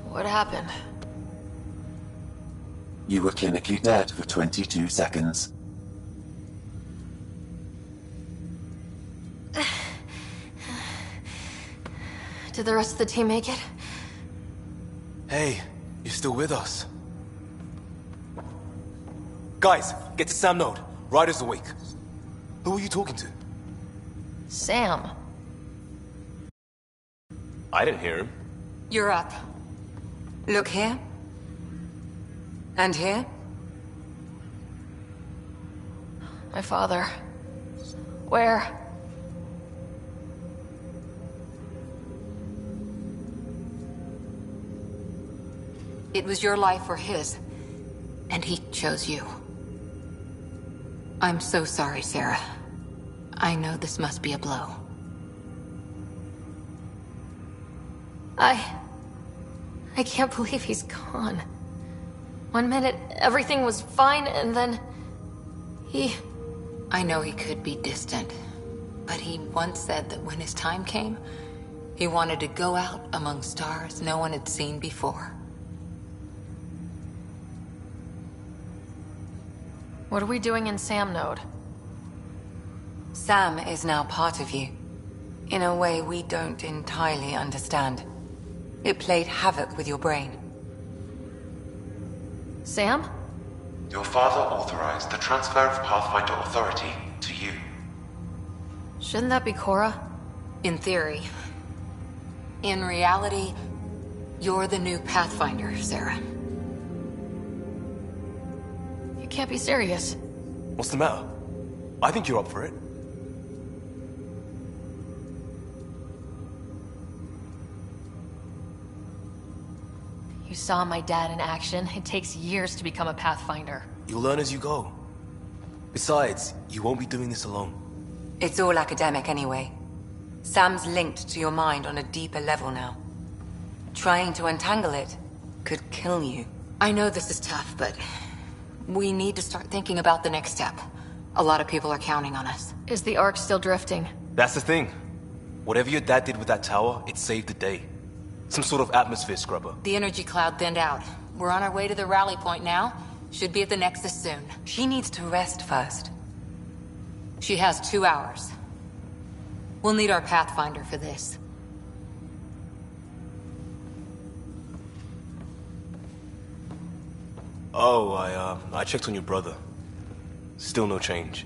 What happened? You were clinically dead for 22 seconds. Did the rest of the team make it? Hey, you're still with us. Guys, get to Sam Node. Ryder's awake. Who are you talking to? Sam. I didn't hear him. You're up. Look here. And here. My father. Where? It was your life or his. And he chose you. I'm so sorry, Sarah. I know this must be a blow. I can't believe he's gone. 1 minute, everything was fine, and then... I know he could be distant, but he once said that when his time came, he wanted to go out among stars no one had seen before. What are we doing in Sam Node? Sam is now part of you, in a way we don't entirely understand. It played havoc with your brain. Sam? Your father authorized the transfer of Pathfinder authority to you. Shouldn't that be Cora? In theory. In reality, you're the new Pathfinder, Sarah. You can't be serious. What's the matter? I think you're up for it. You saw my dad in action. It takes years to become a Pathfinder. You'll learn as you go. Besides, you won't be doing this alone. It's all academic anyway. Sam's linked to your mind on a deeper level now. Trying to untangle it could kill you. I know this is tough, but we need to start thinking about the next step. A lot of people are counting on us. Is the Ark still drifting? That's the thing. Whatever your dad did with that tower, it saved the day. Some sort of atmosphere scrubber. The energy cloud thinned out. We're on our way to the rally point now. Should be at the Nexus soon. She needs to rest first. She has 2 hours. We'll need our Pathfinder for this. Oh, I checked on your brother. Still no change.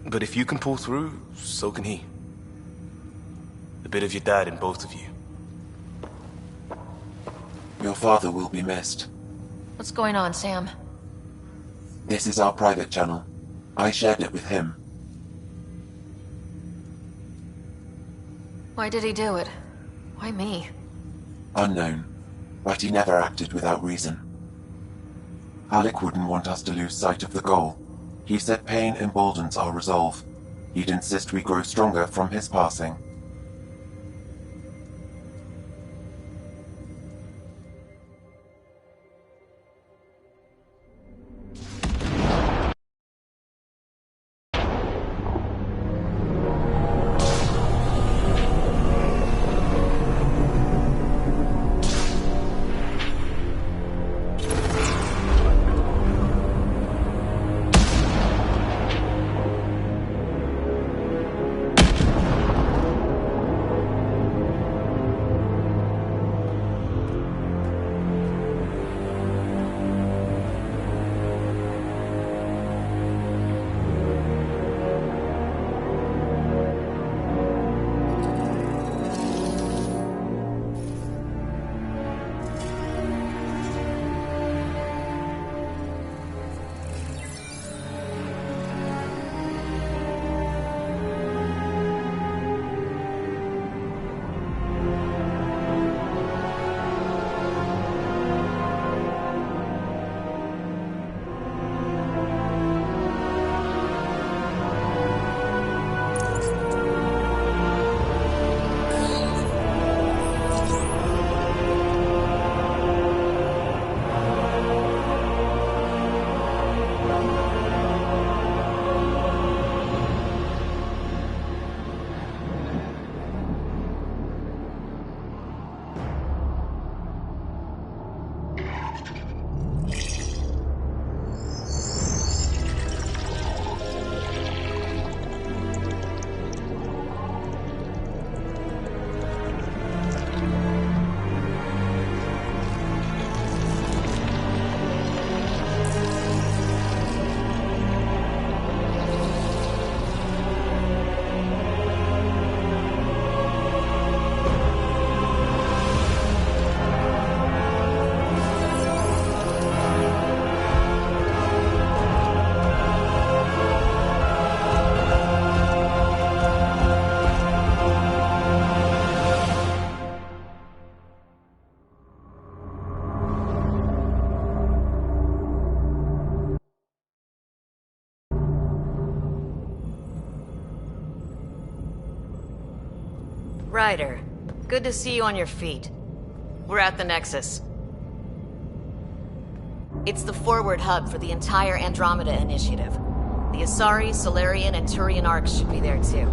But if you can pull through, so can he. A bit of your dad in both of you. Your father will be missed. What's going on, Sam? This is our private channel. I shared it with him. Why did he do it? Why me? Unknown, but he never acted without reason. Alec wouldn't want us to lose sight of the goal. He said pain emboldens our resolve. He'd insist we grow stronger from his passing. Ryder. Good to see you on your feet. We're at the Nexus. It's the forward hub for the entire Andromeda initiative. The Asari, Solarian, and Turian arcs should be there too.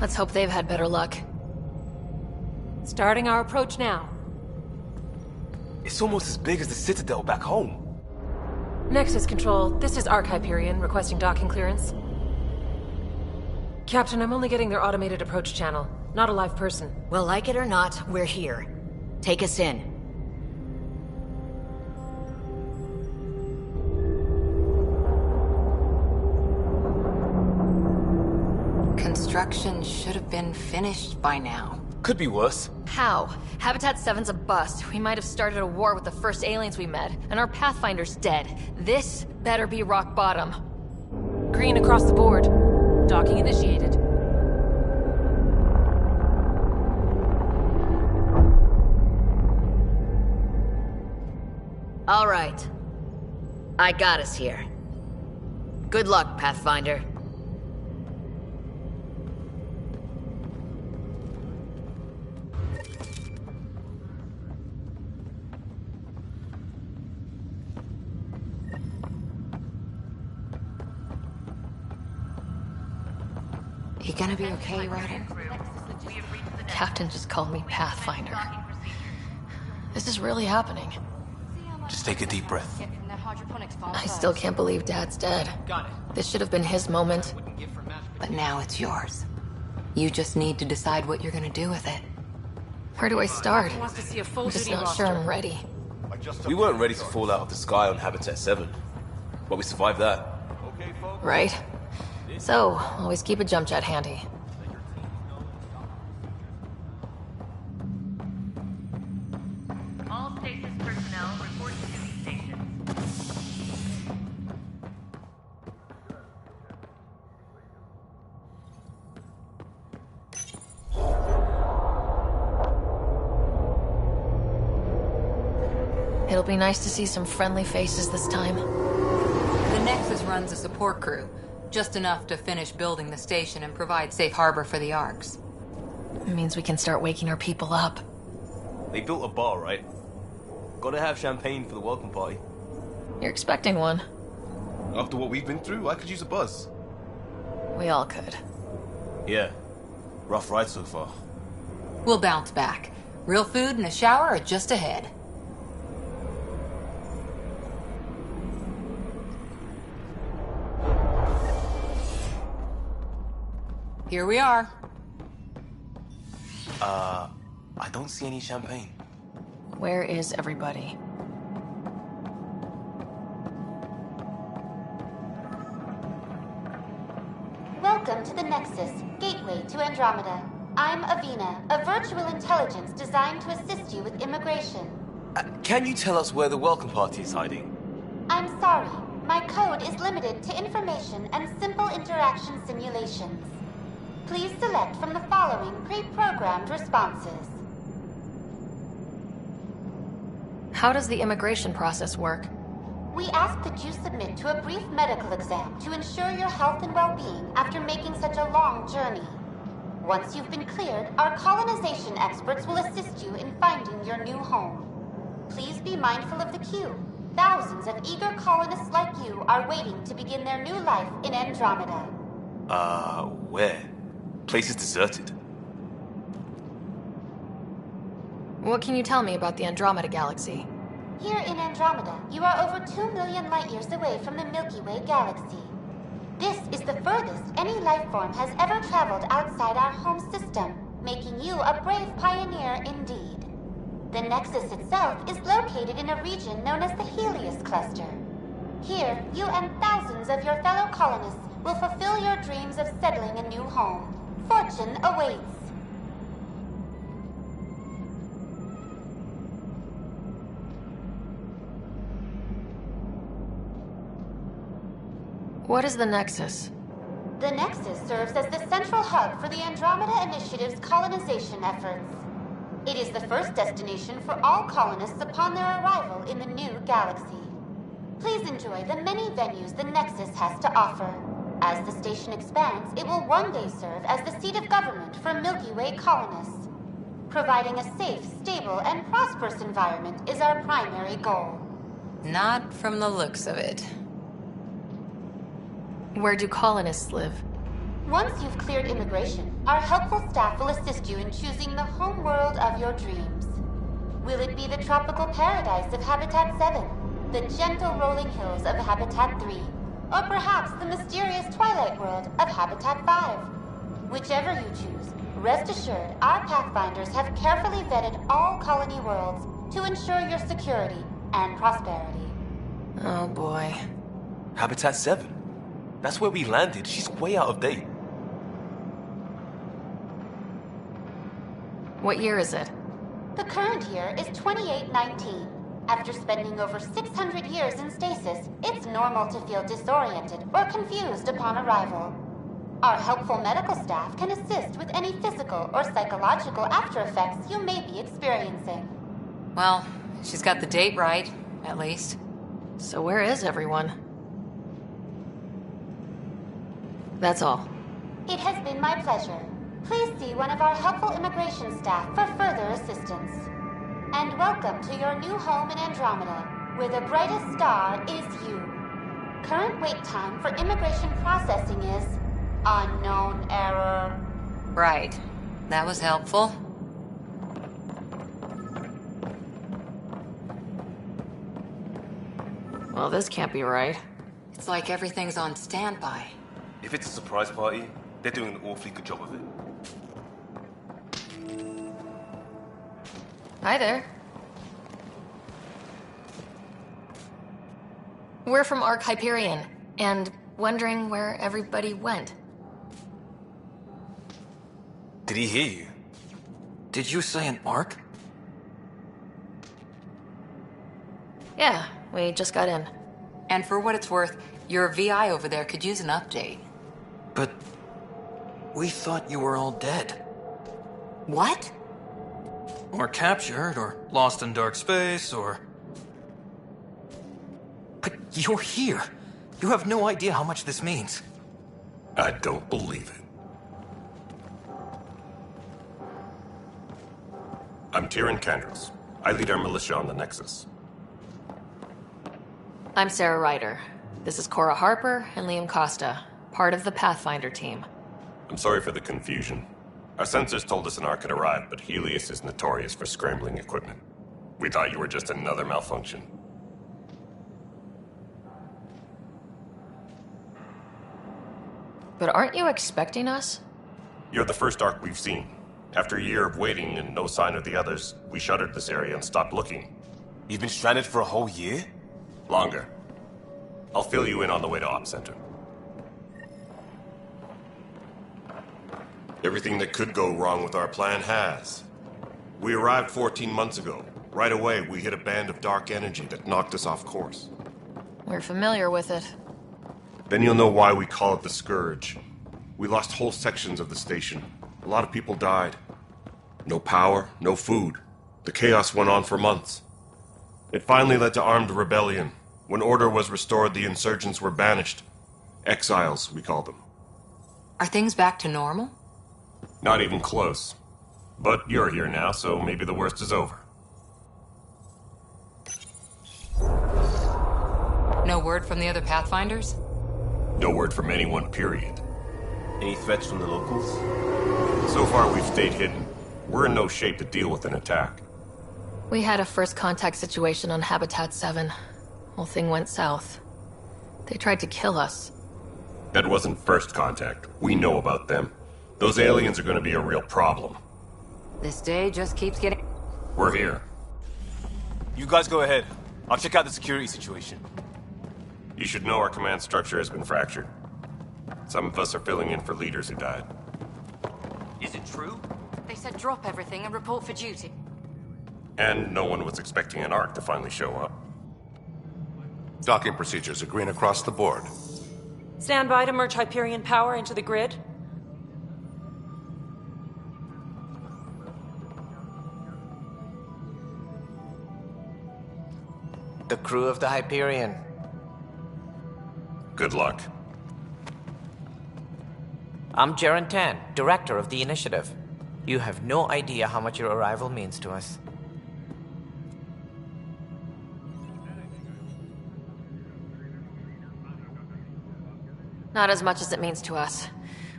Let's hope they've had better luck. Starting our approach now. It's almost as big as the Citadel back home. Nexus Control, this is Arc Hyperion requesting docking clearance. Captain, I'm only getting their automated approach channel, not a live person. Well, like it or not, we're here. Take us in. Construction should have been finished by now. Could be worse. How? Habitat 7's a bust. We might have started a war with the first aliens we met, and our Pathfinder's dead. This better be rock bottom. Green across the board. Docking initiated. All right. I got us here. Good luck, Pathfinder. You gonna be okay, Ryder? Captain just called me Pathfinder. This is really happening. Just take a deep breath. I still can't believe Dad's dead. This should have been his moment. But now it's yours. You just need to decide what you're gonna do with it. Where do I start? Wants to see a full I'm just duty not roster. sure I'm ready. We weren't ready to fall out of the sky on Habitat 7, but we survived that. Right? So, always keep a jump jet handy. All stasis personnel report to duty stations. It'll be nice to see some friendly faces this time. The Nexus runs a support crew. Just enough to finish building the station and provide safe harbor for the Arks. It means we can start waking our people up. They built a bar, right? Gotta have champagne for the welcome party. You're expecting one. After what we've been through, I could use a buzz. We all could. Yeah. Rough ride so far. We'll bounce back. Real food and a shower are just ahead. Here we are. I don't see any champagne. Where is everybody? Welcome to the Nexus, gateway to Andromeda. I'm Avina, a virtual intelligence designed to assist you with immigration. Can you tell us where the welcome party is hiding? I'm sorry, my code is limited to information and simple interaction simulations. Please select from the following pre-programmed responses. How does the immigration process work? We ask that you submit to a brief medical exam to ensure your health and well-being after making such a long journey. Once you've been cleared, our colonization experts will assist you in finding your new home. Please be mindful of the queue. Thousands of eager colonists like you are waiting to begin their new life in Andromeda. Where? Place is deserted. What can you tell me about the Andromeda galaxy? Here in Andromeda, you are over 2 million light-years away from the Milky Way galaxy. This is the furthest any life form has ever traveled outside our home system, making you a brave pioneer indeed. The Nexus itself is located in a region known as the Helios Cluster. Here, you and thousands of your fellow colonists will fulfill your dreams of settling a new home. Fortune awaits. What is the Nexus? The Nexus serves as the central hub for the Andromeda Initiative's colonization efforts. It is the first destination for all colonists upon their arrival in the new galaxy. Please enjoy the many venues the Nexus has to offer. As the station expands, it will one day serve as the seat of government for Milky Way colonists. Providing a safe, stable, and prosperous environment is our primary goal. Not from the looks of it. Where do colonists live? Once you've cleared immigration, our helpful staff will assist you in choosing the home world of your dreams. Will it be the tropical paradise of Habitat 7, the gentle rolling hills of Habitat 3, or perhaps the mysterious twilight world of Habitat 5? Whichever you choose, rest assured our Pathfinders have carefully vetted all colony worlds to ensure your security and prosperity. Oh boy. Habitat 7. That's where we landed. She's way out of date. What year is it? The current year is 2819. After spending over 600 years in stasis, it's normal to feel disoriented or confused upon arrival. Our helpful medical staff can assist with any physical or psychological after effects you may be experiencing. Well, she's got the date right, at least. So where is everyone? That's all. It has been my pleasure. Please see one of our helpful immigration staff for further assistance. And welcome to your new home in Andromeda, where the brightest star is you. Current wait time for immigration processing is unknown error. Right. That was helpful. Well, this can't be right. It's like everything's on standby. If it's a surprise party, they're doing an awfully good job of it. Hi there. We're from Ark Hyperion, and wondering where everybody went. Did he hear you? Did you say an arc? Yeah, we just got in. And for what it's worth, your VI over there could use an update. But we thought you were all dead. What? Or captured, or lost in dark space, or... But you're here. You have no idea how much this means. I don't believe it. I'm Tyrion Candros. I lead our militia on the Nexus. I'm Sarah Ryder. This is Cora Harper and Liam Costa, part of the Pathfinder team. I'm sorry for the confusion. Our sensors told us an Ark had arrived, but Helios is notorious for scrambling equipment. We thought you were just another malfunction. But aren't you expecting us? You're the first Ark we've seen. After a year of waiting and no sign of the others, we shuttered this area and stopped looking. You've been stranded for a whole year? Longer. I'll fill you in on the way to Op Center. Everything that could go wrong with our plan has. We arrived 14 months ago. Right away, we hit a band of dark energy that knocked us off course. We're familiar with it. Then you'll know why we call it the Scourge. We lost whole sections of the station. A lot of people died. No power, no food. The chaos went on for months. It finally led to armed rebellion. When order was restored, the insurgents were banished. Exiles, we call them. Are things back to normal? Not even close. But you're here now, so maybe the worst is over. No word from the other Pathfinders? No word from anyone, period. Any threats from the locals? So far, we've stayed hidden. We're in no shape to deal with an attack. We had a first contact situation on Habitat 7. Whole thing went south. They tried to kill us. That wasn't first contact. We know about them. Those aliens are going to be a real problem. This day just keeps getting... We're here. You guys go ahead. I'll check out the security situation. You should know our command structure has been fractured. Some of us are filling in for leaders who died. Is it true? They said drop everything and report for duty. And no one was expecting an Ark to finally show up. Docking procedures are green across the board. Stand by to merge Hyperion power into the grid. The crew of the Hyperion. Good luck. I'm Jaren Tan, director of the initiative. You have no idea how much your arrival means to us. Not as much as it means to us.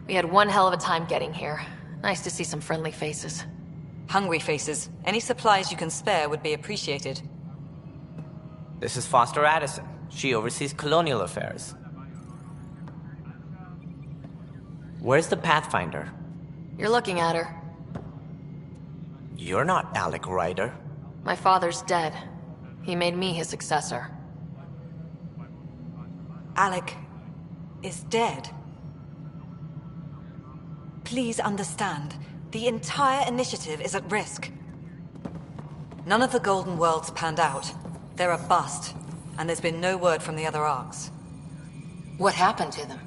We had one hell of a time getting here. Nice to see some friendly faces. Hungry faces. Any supplies you can spare would be appreciated. This is Foster Addison. She oversees colonial affairs. Where's the Pathfinder? You're looking at her. You're not Alec Ryder. My father's dead. He made me his successor. Alec is dead. Please understand, the entire initiative is at risk. None of the Golden Worlds panned out. They're a bust, and there's been no word from the other arcs. What happened to them?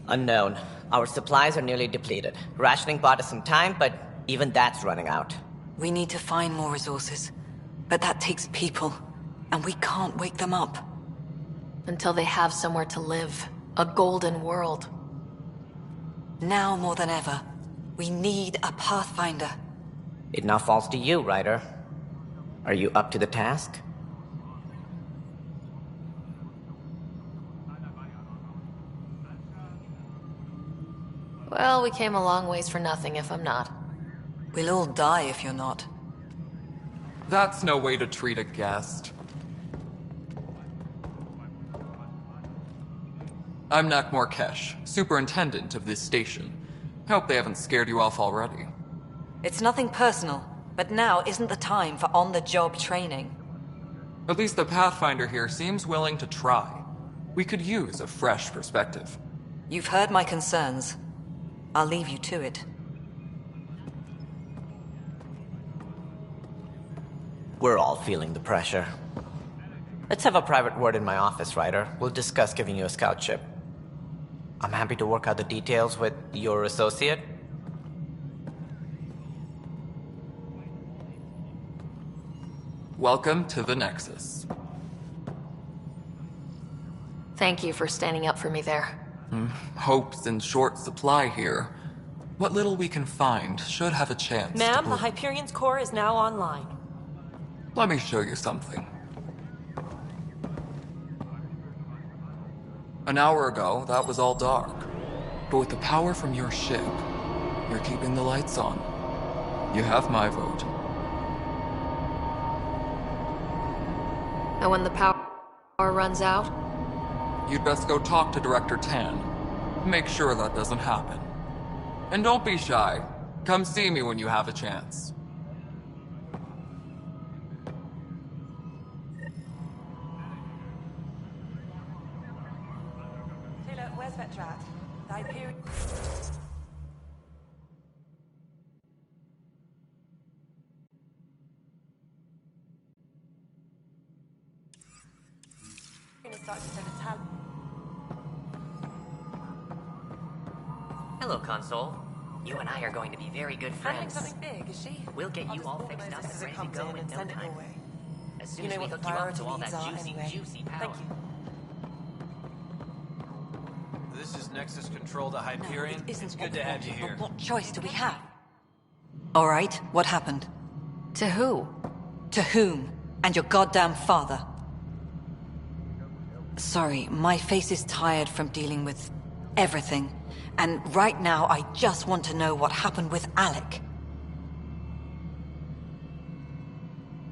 Unknown. Our supplies are nearly depleted. Rationing bought us some time, but even that's running out. We need to find more resources, but that takes people, and we can't wake them up. Until they have somewhere to live. A golden world. Now more than ever, we need a Pathfinder. It now falls to you, Ryder. Are you up to the task? Well, we came a long ways for nothing if I'm not. We'll all die if you're not. That's no way to treat a guest. I'm Nakmor Kesh, superintendent of this station. Hope they haven't scared you off already. It's nothing personal, but now isn't the time for on-the-job training. At least the Pathfinder here seems willing to try. We could use a fresh perspective. You've heard my concerns. I'll leave you to it. We're all feeling the pressure. Let's have a private word in my office, Ryder. We'll discuss giving you a scout ship. I'm happy to work out the details with your associate. Welcome to the Nexus. Thank you for standing up for me there. Hope's in short supply here. What little we can find should have a chance. Ma'am, the Hyperion's core is now online. Let me show you something. An hour ago, that was all dark. But with the power from your ship, you're keeping the lights on. You have my vote. And when the power runs out? You'd best go talk to Director Tan. Make sure that doesn't happen. And don't be shy. Come see me when you have a chance. Taylor, where's Vetrat? The Hyperion... Hello, Console. You and I are going to be very good friends. Something big, is she? We'll get you all fixed up and ready to go in no time. As soon as we hook you up to all that juicy power. Thank you. This is Nexus Control to Hyperion. No, it isn't. It's good to have you here. What choice do we have? All right, what happened? To who? To whom? And your goddamn father. Sorry, my face is tired from dealing with everything. And right now, I just want to know what happened with Alec.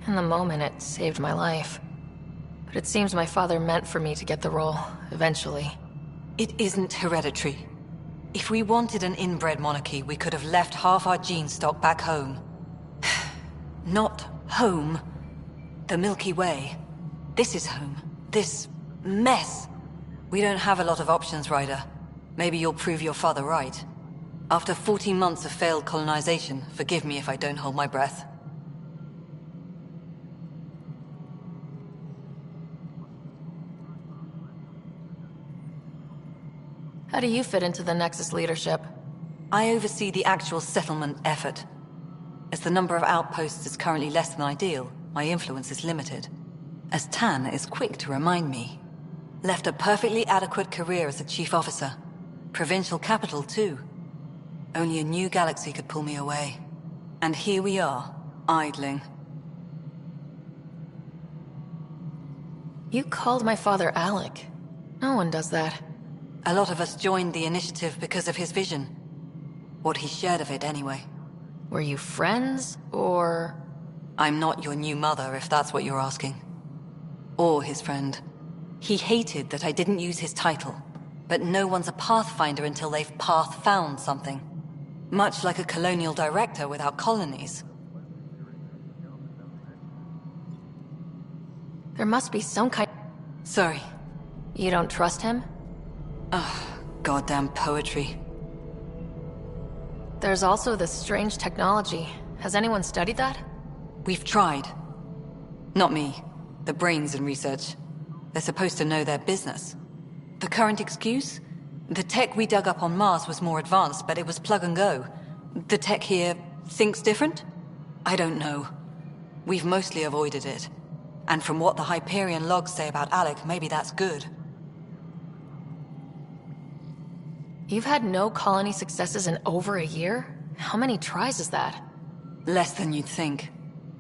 In the moment, it saved my life. But it seems my father meant for me to get the role, eventually. It isn't hereditary. If we wanted an inbred monarchy, we could have left half our gene stock back home. Not home. The Milky Way. This is home. This mess. We don't have a lot of options, Ryder. Maybe you'll prove your father right. After 14 months of failed colonization, forgive me if I don't hold my breath. How do you fit into the Nexus leadership? I oversee the actual settlement effort. As the number of outposts is currently less than ideal, my influence is limited. As Tan is quick to remind me. Left a perfectly adequate career as a chief officer. Provincial capital, too. Only a new galaxy could pull me away. And here we are, idling. You called my father Alec. No one does that. A lot of us joined the initiative because of his vision. What he shared of it, anyway. Were you friends, or...? I'm not your new mother, if that's what you're asking. Or his friend. He hated that I didn't use his title. But no one's a pathfinder until they've path-found something. Much like a colonial director without colonies. There must be some kind... Sorry. You don't trust him? Ugh, goddamn poetry. There's also this strange technology. Has anyone studied that? We've tried. Not me. The brains in research. They're supposed to know their business. The current excuse? The tech we dug up on Mars was more advanced, but it was plug and go. The tech here thinks different? I don't know. We've mostly avoided it. And from what the Hyperion logs say about Alec, maybe that's good. You've had no colony successes in over a year? How many tries is that? Less than you'd think.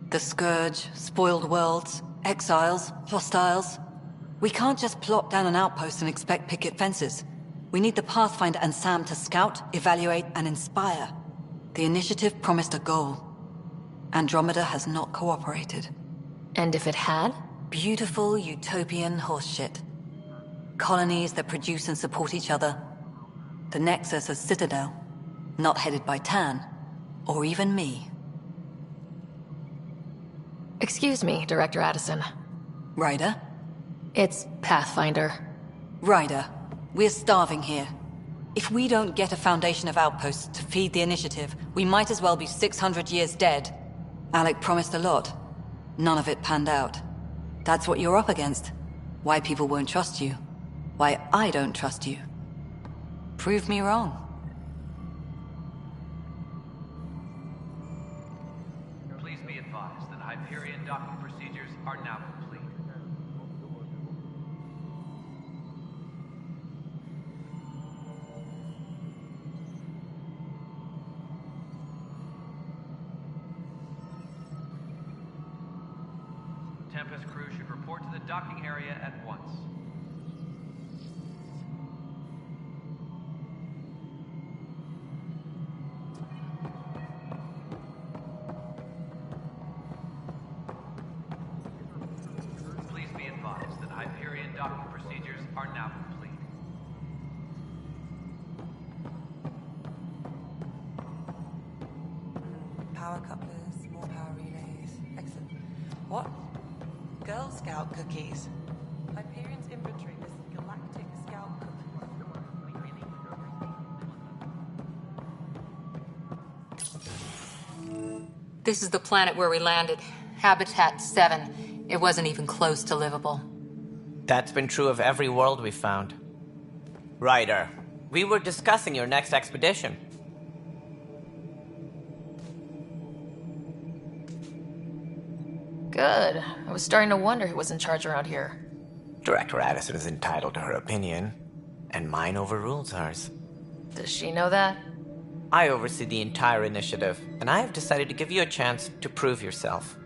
The Scourge, spoiled worlds, exiles, hostiles. We can't just plop down an outpost and expect picket fences. We need the Pathfinder and Sam to scout, evaluate, and inspire. The initiative promised a goal. Andromeda has not cooperated. And if it had? Beautiful utopian horseshit. Colonies that produce and support each other. The Nexus as Citadel. Not headed by Tan. Or even me. Excuse me, Director Addison. Ryder? It's Pathfinder. Ryder, we're starving here. If we don't get a foundation of outposts to feed the initiative, we might as well be 600 years dead. Alec promised a lot. None of it panned out. That's what you're up against. Why people won't trust you. Why I don't trust you. Prove me wrong. Please be advised that Hyperion docking procedures are now complete. Tempest crew should report to the docking area at once. Please be advised that Hyperion docking procedures are now complete. Power couplers, more power relays. Excellent. What? Girl Scout cookies. Hyperion's inventory is galactic scout cookies. This is the planet where we landed. Habitat 7. It wasn't even close to livable. That's been true of every world we've found. Ryder, we were discussing your next expedition. Good. I was starting to wonder who was in charge around here. Director Addison is entitled to her opinion, and mine overrules hers. Does she know that? I oversee the entire initiative, and I have decided to give you a chance to prove yourself.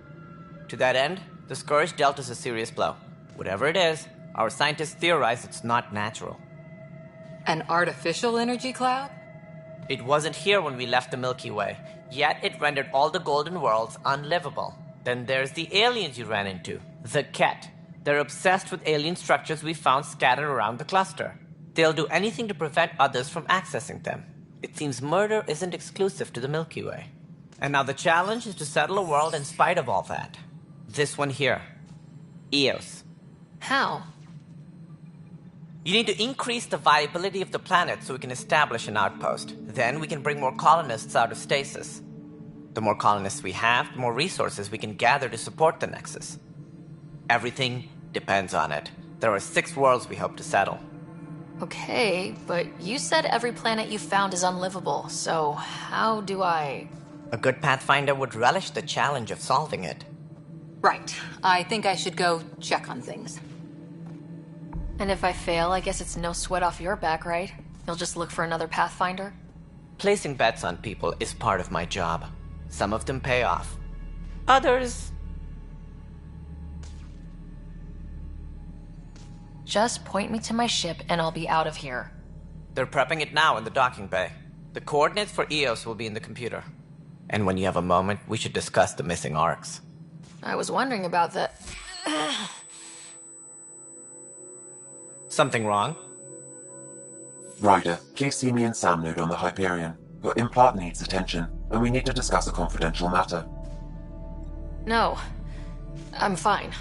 To that end, the Scourge dealt us a serious blow. Whatever it is, our scientists theorize it's not natural. An artificial energy cloud? It wasn't here when we left the Milky Way, yet it rendered all the golden worlds unlivable. Then there's the aliens you ran into, the Ket. They're obsessed with alien structures we found scattered around the cluster. They'll do anything to prevent others from accessing them. It seems murder isn't exclusive to the Milky Way. And now the challenge is to settle a world in spite of all that. This one here. Eos. How? You need to increase the viability of the planet so we can establish an outpost. Then we can bring more colonists out of stasis. The more colonists we have, the more resources we can gather to support the Nexus. Everything depends on it. There are 6 worlds we hope to settle. Okay, but you said every planet you found is unlivable, so how do I... A good Pathfinder would relish the challenge of solving it. Right. I think I should go check on things. And if I fail, I guess it's no sweat off your back, right? You'll just look for another Pathfinder? Placing bets on people is part of my job. Some of them pay off. Others... Just point me to my ship and I'll be out of here. They're prepping it now in the docking bay. The coordinates for EOS will be in the computer. And when you have a moment, we should discuss the missing arcs. I was wondering about that. Something wrong? Ryder, please see me and Sam Node on the Hyperion. Your implant needs attention, and we need to discuss a confidential matter. No. I'm fine.